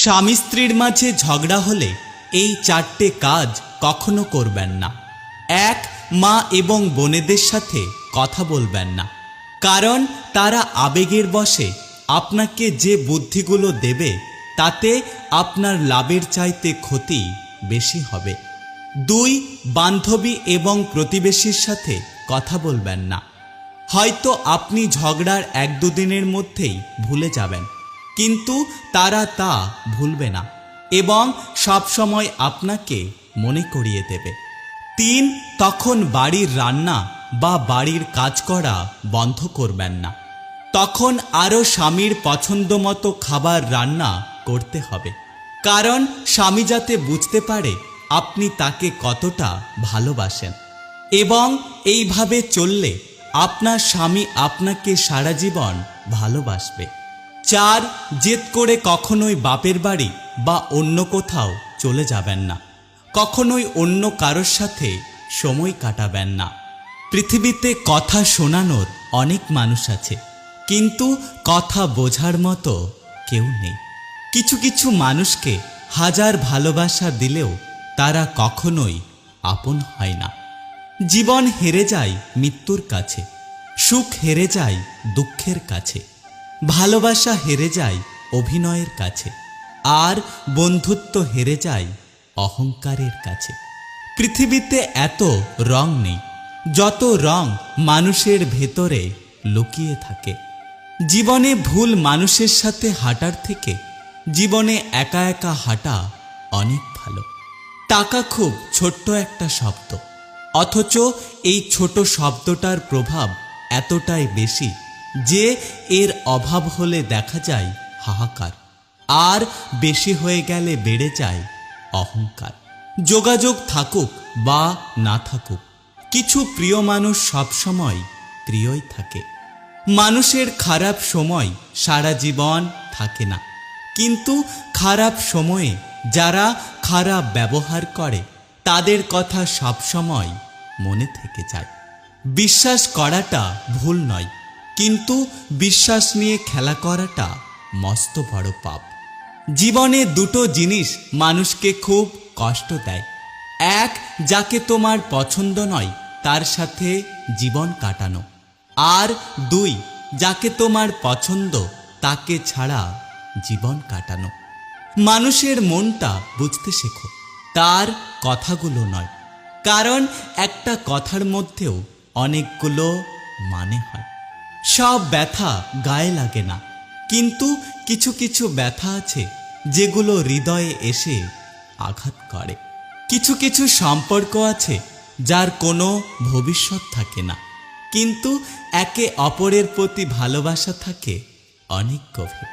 স্বামী স্ত্রীর মাঝে ঝগড়া হলে এই 4টে কাজ কখনো করবেন না। 1, মা এবং বোনেদের সাথে কথা বলবেন না, কারণ তারা আবেগের বশে আপনাকে যে বুদ্ধিগুলো দেবে তাতে আপনার লাভের চাইতে ক্ষতি বেশি হবে। 2, বান্ধবী এবং প্রতিবেশীর সাথে কথা বলবেন না। হয়তো আপনি ঝগড়ার 1-2 দিনের মধ্যেই ভুলে যাবেন, কিন্তু তারা তা ভুলবে না এবং সব সময় আপনাকে মনে করিয়ে দেবে। 3, তখন বাড়ির রান্না বা বাড়ির কাজ করা বন্ধ করবেন না। তখন আরও স্বামীর পছন্দ মতো খাবার রান্না করতে হবে, কারণ স্বামী যাতে বুঝতে পারে আপনি তাকে কতটা ভালোবাসেন। এবং এইভাবে চললে আপনার স্বামী আপনাকে সারা জীবন ভালোবাসবে। 4, জেদ করে কখনোই বাপের বাড়ি বা অন্য কোথাও চলে যাবেন না। কখনোই অন্য কারোর সাথে সময় কাটাবেন না। পৃথিবীতে কথা শোনানোর অনেক মানুষ আছে, কিন্তু কথা বোঝার মতো কেউ নেই। কিছু কিছু মানুষকে হাজার ভালোবাসা দিলেও তারা কখনোই আপন হয় না। জীবন হেরে যায় মৃত্যুর কাছে, সুখ হেরে যায় দুঃখের কাছে, ভালোবাসা হেরে যায় অভিনয়ের কাছে, আর বন্ধুত্ব হেরে যায় অহংকারের কাছে। পৃথিবীতে এত রং নেই যত রং মানুষের ভেতরে লুকিয়ে থাকে। জীবনে ভুল মানুষের সাথে হাঁটার থেকে জীবনে একা একা হাঁটা অনেক ভালো। টাকা খুব ছোট্ট একটা শব্দ, অথচ এই ছোট শব্দটার প্রভাব এতটাই বেশি যে এর অভাব হলে দেখা যায় হাহাকার, আর বেশি হয়ে গেলে বেড়ে যায় অহংকার। যোগাযোগ থাকুক বা না থাকুক, কিছু প্রিয় মানুষ সবসময় প্রিয়ই থাকে। মানুষের খারাপ সময় সারা জীবন থাকে না, কিন্তু খারাপ সময়ে যারা খারাপ ব্যবহার করে তাদের কথা সবসময় মনে থেকে যায়। বিশ্বাস করাটা ভুল নয়, কিন্তু বিশ্বাস নিয়ে খেলা করাটা মস্ত বড় পাপ। জীবনে 2টো জিনিস মানুষকে খুব কষ্ট দেয়। 1, যাকে তোমার পছন্দ নয় তার সাথে জীবন কাটানো, আর 2, যাকে তোমার পছন্দ তাকে ছাড়া জীবন কাটানো। মানুষের মনটা বুঝতে শেখো, তার কথাগুলো নয়, কারণ একটা কথার মধ্যেও অনেকগুলো মানে হয়। সব ব্যথা গায়ে লাগে না, কিন্তু কিছু কিছু ব্যথা আছে যেগুলো হৃদয়ে এসে আঘাত করে। কিছু কিছু সম্পর্ক আছে যার কোনো ভবিষ্যৎ থাকে না, কিন্তু একে অপরের প্রতি ভালোবাসা থাকে অনেক গভীর।